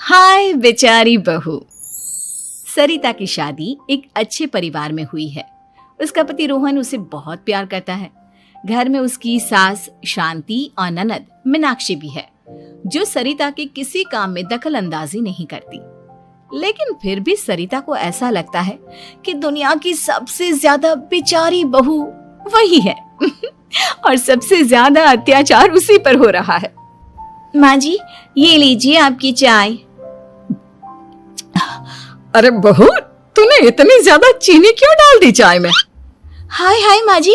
हाय बेचारी बहू। सरिता की शादी एक अच्छे परिवार में हुई है। उसका पति रोहन उसे बहुत प्यार करता है। घर में उसकी सास शांति और ननद मीनाक्षी भी है, जो सरिता के किसी काम में दखल अंदाजी नहीं करती। लेकिन फिर भी सरिता को ऐसा लगता है कि दुनिया की सबसे ज्यादा बेचारी बहू वही है और सबसे ज्यादा अत्याचार उसी पर हो रहा है। माँ जी, ये लीजिए आपकी चाय। अरे बहू, तूने इतनी ज्यादा चीनी क्यों डाल दी चाय में? हाय हाय माँ जी,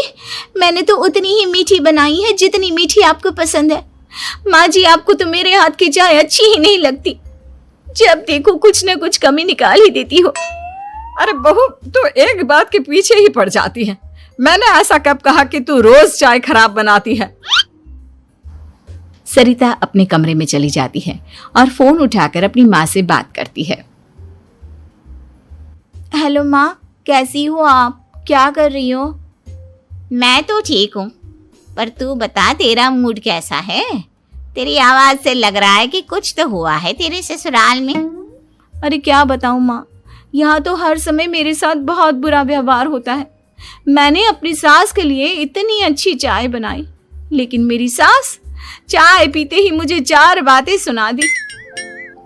मैंने तो उतनी ही मीठी बनाई है जितनी मीठी आपको पसंद है। माँ जी, आपको तो मेरे हाथ की चाय अच्छी ही नहीं लगती। जब देखो कुछ न कुछ कमी निकाल ही देती हो। अरे बहू, तू एक बात के पीछे ही पड़ जाती है। मैंने ऐसा कब कहा कि तू रोज चाय खराब बनाती है? सरिता अपने कमरे में चली जाती है और फोन उठाकर अपनी माँ से बात करती है। हेलो माँ, कैसी हो आप? क्या कर रही हो? मैं तो ठीक हूँ, पर तू बता, तेरा मूड कैसा है? तेरी आवाज से लग रहा है कि कुछ तो हुआ है तेरे ससुराल में। अरे क्या बताऊँ माँ, यहाँ तो हर समय मेरे साथ बहुत बुरा व्यवहार होता है। मैंने अपनी सास के लिए इतनी अच्छी चाय बनाई, लेकिन मेरी सास चाय पीते ही मुझे 4 बातें सुना दी।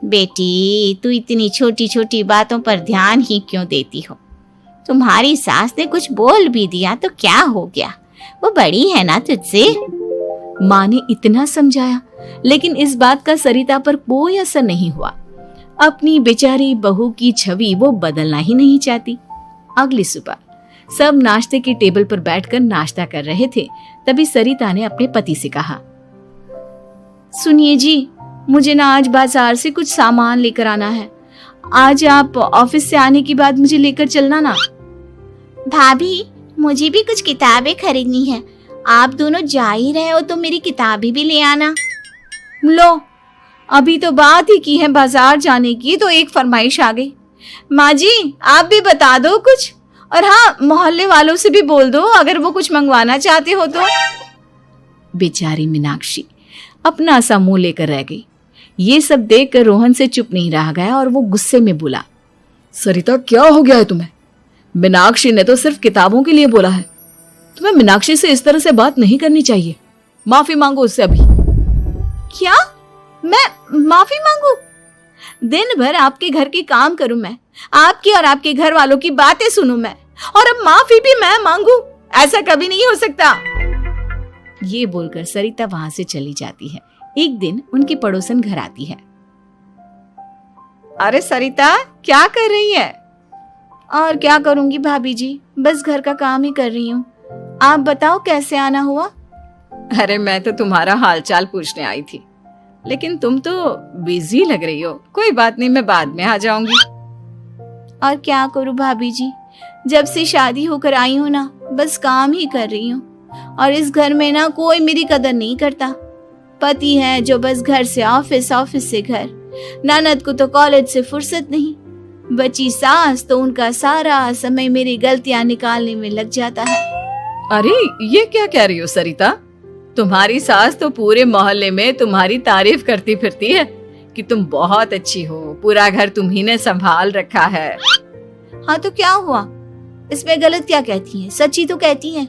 बेटी, तू इतनी छोटी छोटी बातों पर ध्यान ही क्यों देती हो? तुम्हारी सास ने कुछ बोल भी दिया तो क्या हो गया? वो बड़ी है ना तुझसे। माँ ने इतना समझाया, लेकिन इस बात का सरिता पर कोई असर नहीं हुआ। अपनी बेचारी बहू की छवि वो बदलना ही नहीं चाहती। अगली सुबह सब नाश्ते की टेबल पर बैठकर नाश्ता कर रहे थे, तभी सरिता ने अपने पति से कहा, सुनिए जी, मुझे ना आज बाजार से कुछ सामान लेकर आना है। आज आप ऑफिस से आने के बाद मुझे लेकर चलना ना। भाभी, मुझे भी कुछ किताबें खरीदनी है। आप दोनों जा ही रहे हो तो मेरी किताबें भी ले आना। लो, अभी तो बात ही की है बाजार जाने की, तो एक फरमाइश आ गई। माँ जी, आप भी बता दो कुछ, और हाँ, मोहल्ले वालों से भी बोल दो अगर वो कुछ मंगवाना चाहते हो तो। बेचारी मीनाक्षी अपना सा मुंह लेकर रह गई। ये सब देखकर रोहन से चुप नहीं रह गया और वो गुस्से में बोला, सरिता, क्या हो गया है तुम्हें? मीनाक्षी ने तो सिर्फ किताबों के लिए बोला है। तुम्हें मीनाक्षी से इस तरह से बात नहीं करनी चाहिए। माफी मांगो उससे अभी। क्या? मैं माफी मांगू? दिन भर आपके घर के काम करूं मैं, आपकी और आपके घर वालों की बातें सुनूं मैं, और अब माफी भी मैं मांगू? ऐसा कभी नहीं हो सकता। ये बोलकर सरिता वहां से चली जाती है। एक दिन उनकी पड़ोसन घर आती है। अरे सरिता, क्या कर रही है? और क्या करूंगी भाभी जी, बस घर का काम ही कर रही हूँ। आप बताओ कैसे आना हुआ? अरे मैं तो तुम्हारा हालचाल पूछने आई थी, लेकिन तुम तो बिजी लग रही हो। कोई बात नहीं, मैं बाद में आ जाऊंगी। और क्या करूं भाभी जी, जब से शादी होकर आई हूँ ना, बस काम ही कर रही हूँ। और इस घर में ना कोई मेरी कदर नहीं करता। पति है जो बस घर से ऑफिस, ऑफिस से घर। ननद को तो कॉलेज से फुर्सत नहीं। बची सास तो उनका सारा समय मेरी गलतियां निकालने में लग जाता है। अरे ये क्या कह रही हो सरिता? तुम्हारी सास तो पूरे मोहल्ले में तुम्हारी तारीफ करती फिरती है कि तुम बहुत अच्छी हो, पूरा घर तुम्ही ने संभाल रखा है। हाँ तो क्या हुआ? इसमें गलत क्या कहती हैं? सच्ची तो कहती हैं।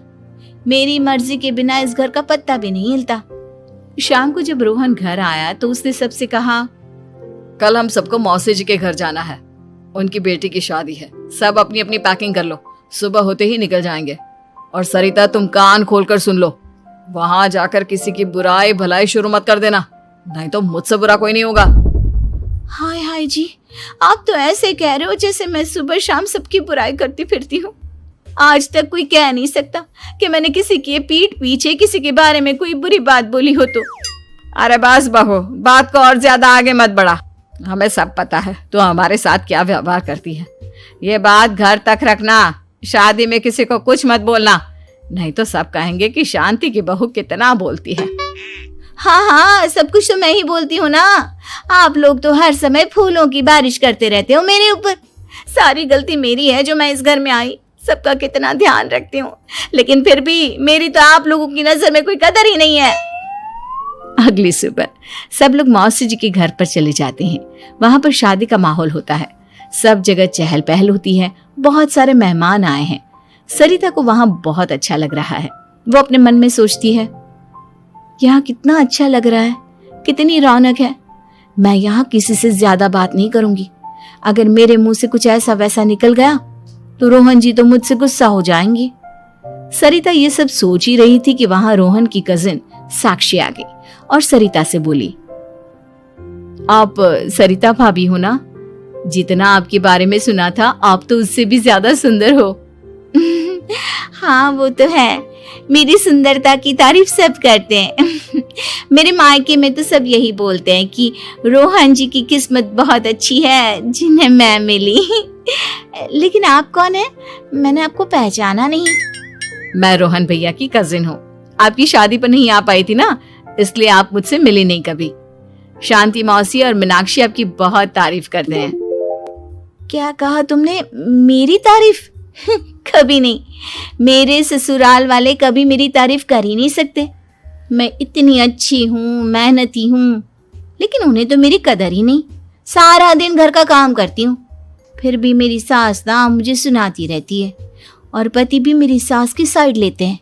मेरी मर्जी के बिना इस घर का पत्ता भी नहीं हिलता। शाम को जब रोहन घर आया तो उसने सबसे कहा, कल हम सबको मौसी जी के घर जाना है। उनकी बेटी की शादी है। सब अपनी अपनी पैकिंग कर लो, सुबह होते ही निकल जाएंगे। और सरिता, तुम कान खोलकर सुन लो, वहां जाकर किसी की बुराई भलाई शुरू मत कर देना, नहीं तो मुझसे बुरा कोई नहीं होगा। हाय हाय जी, आप तो ऐसे कह रहे हो जैसे मैं सुबह शाम सबकी बुराई करती फिरती हूँ। आज तक कोई कह नहीं सकता कि मैंने किसी की पीठ पीछे किसी के बारे में कोई बुरी बात बोली हो तो। अरे बस बहू, बात को और ज्यादा आगे मत बढ़ा। हमें सब पता है तो हमारे साथ क्या व्यवहार करती है। ये बात घर तक रखना, शादी में किसी को कुछ मत बोलना, नहीं तो सब कहेंगे कि शांति की बहू कितना बोलती है। हाँ हाँ, सब कुछ तो मैं ही बोलती हूँ ना। आप लोग तो हर समय फूलों की बारिश करते रहते हो मेरे ऊपर। सारी गलती मेरी है जो मैं इस घर में आई। सबका कितना ध्यान रखती हूँ, लेकिन फिर भी मेरी तो आप लोगों की नजर में कोई कदर ही नहीं है। अगली सुबह सब लोग मौसी जी के घर पर चले जाते हैं। वहां पर शादी का माहौल होता है, सब जगह चहल पहल होती है, बहुत सारे मेहमान आए हैं। सरिता को वहां बहुत अच्छा लग रहा है। वो अपने मन में सोचती है, यहाँ कितना अच्छा लग रहा है, कितनी रौनक है। मैं यहाँ किसी से ज्यादा बात नहीं करूंगी। अगर मेरे मुंह से कुछ ऐसा वैसा निकल गया तो रोहन जी तो मुझसे गुस्सा हो जाएंगी। सरिता ये सब सोच ही रही थी कि वहां रोहन की कजिन साक्षी आ गई और सरिता से बोली, आप सरिता भाभी हो ना? जितना आपके बारे में सुना था आप तो उससे भी ज्यादा सुंदर हो। हाँ वो तो है, मेरी सुंदरता की तारीफ सब करते हैं। मेरे मायके में तो सब यही बोलते हैं कि रोहन जी की किस्मत बहुत अच्छी है जिन्हें मैं मिली। लेकिन आप कौन है? मैंने आपको पहचाना नहीं। मैं रोहन भैया की कजिन हूँ। आपकी शादी पर नहीं आ पाई थी ना, इसलिए आप मुझसे मिली नहीं कभी। शांति मौसी और मीनाक्षी आपकी बहुत तारीफ करते हैं। क्या कहा तुमने? मेरी तारीफ? कभी नहीं। मेरे ससुराल वाले कभी मेरी तारीफ कर ही नहीं सकते। मैं इतनी अच्छी हूँ, मेहनती हूँ, लेकिन उन्हें तो मेरी कदर ही नहीं। सारा दिन घर का काम करती हूँ, फिर भी मेरी सास ना मुझे सुनाती रहती है और पति भी मेरी सास की साइड लेते हैं।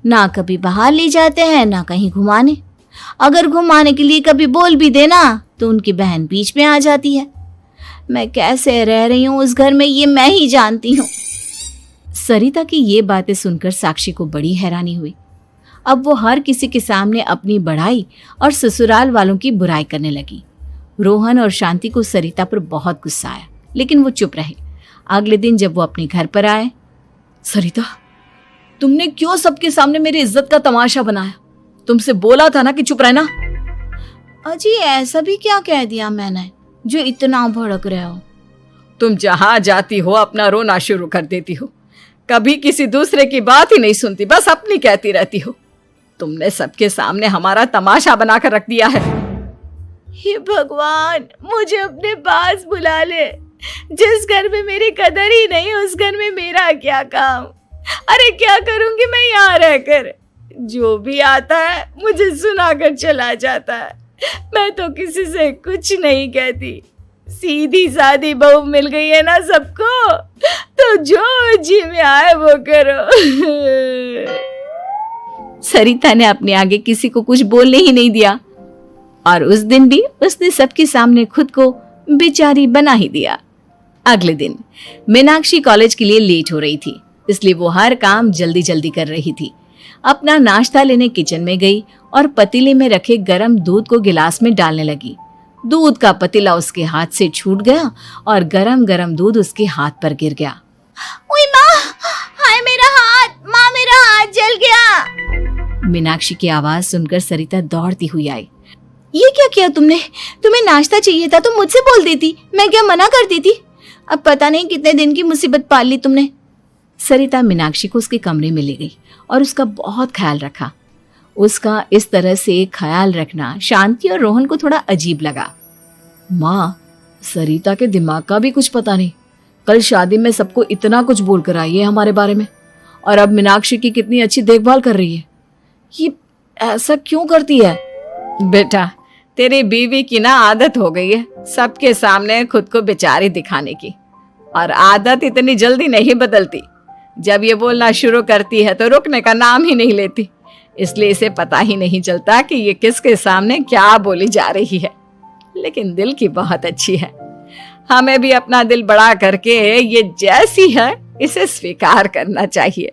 ना कभी बाहर ले जाते हैं ना कहीं घुमाने। अगर घुमाने के लिए कभी बोल भी देना तो उनकी बहन बीच में आ जाती है। मैं कैसे रह रही हूँ उस घर में ये मैं ही जानती हूँ। सरिता की ये बातें सुनकर साक्षी को बड़ी हैरानी हुई। अब वो हर किसी के सामने अपनी बढ़ाई और ससुराल वालों की बुराई करने लगी। रोहन और शांति को सरिता पर बहुत गुस्सा आया, लेकिन वो चुप रहे। अगले दिन जब वो अपने घर पर आए, सरिता, तुमने क्यों सबके सामने मेरी इज्जत का तमाशा बनाया? तुमसे बोला था ना कि चुप रहना। अजी ऐसा भी क्या कह दिया मैंने जो इतना भड़क रहे हो? तुम जहां जाती हो अपना रोना शुरू कर देती हो, कभी किसी दूसरे की बात ही नहीं सुनती, बस अपनी कहती रहती हो। तुमने सबके सामने हमारा तमाशा बनाकर रख दिया है। हे भगवान, मुझे अपने पास बुला ले। जिस घर में मेरी कदर ही नहीं उस घर में मेरा क्या काम? अरे क्या करूंगी मैं यहाँ रहकर? जो भी आता है मुझे सुनाकर चला जाता है। मैं तो किसी से कुछ नहीं कहती। सीधी सादी बहू मिल गई है ना सबको, तो जो जी में आए वो करो। सरिता ने अपने आगे किसी को कुछ बोलने ही नहीं दिया और उस दिन भी उसने सबके सामने खुद को बेचारी बना ही दिया। अगले दिन मीनाक्षी कॉलेज के लिए लेट हो रही थी, इसलिए वो हर काम जल्दी जल्दी कर रही थी। अपना नाश्ता लेने किचन में गई और पतीले में रखे गरम दूध को गिलास में डालने लगी। दूध का पतीला उसके हाथ से छूट गया और गरम गरम दूध उसके हाथ पर गिर गया। ओए माँ, हाय मेरा हाथ, माँ मेरा हाथ जल गया। मीनाक्षी की आवाज सुनकर सरिता दौड़ती हुई आई। ये क्या किया तुमने? तुम्हें नाश्ता चाहिए था तो मुझसे बोल देती, मैं क्या मना करती थी? अब पता नहीं कितने दिन की मुसीबत पाल ली तुमने। सरिता मीनाक्षी को उसके कमरे में ले गई और उसका बहुत ख्याल रखा। उसका इस तरह से ख्याल रखना शांति और रोहन को थोड़ा अजीब लगा। माँ, सरिता के दिमाग का भी कुछ पता नहीं। कल शादी में सबको इतना कुछ बोल कर आई है हमारे बारे में, और अब मीनाक्षी की कितनी अच्छी देखभाल कर रही है। ये ऐसा क्यों करती है? बेटा, तेरी बीवी की ना आदत हो गई है सबके सामने खुद को बेचारी दिखाने की, और आदत इतनी जल्दी नहीं बदलती। जब ये बोलना शुरू करती है तो रुकने का नाम ही नहीं लेती, इसलिए इसे पता ही नहीं चलता कि ये किसके सामने क्या बोली जा रही है। लेकिन दिल की बहुत अच्छी है। हमें भी अपना दिल बड़ा करके ये जैसी है इसे स्वीकार करना चाहिए।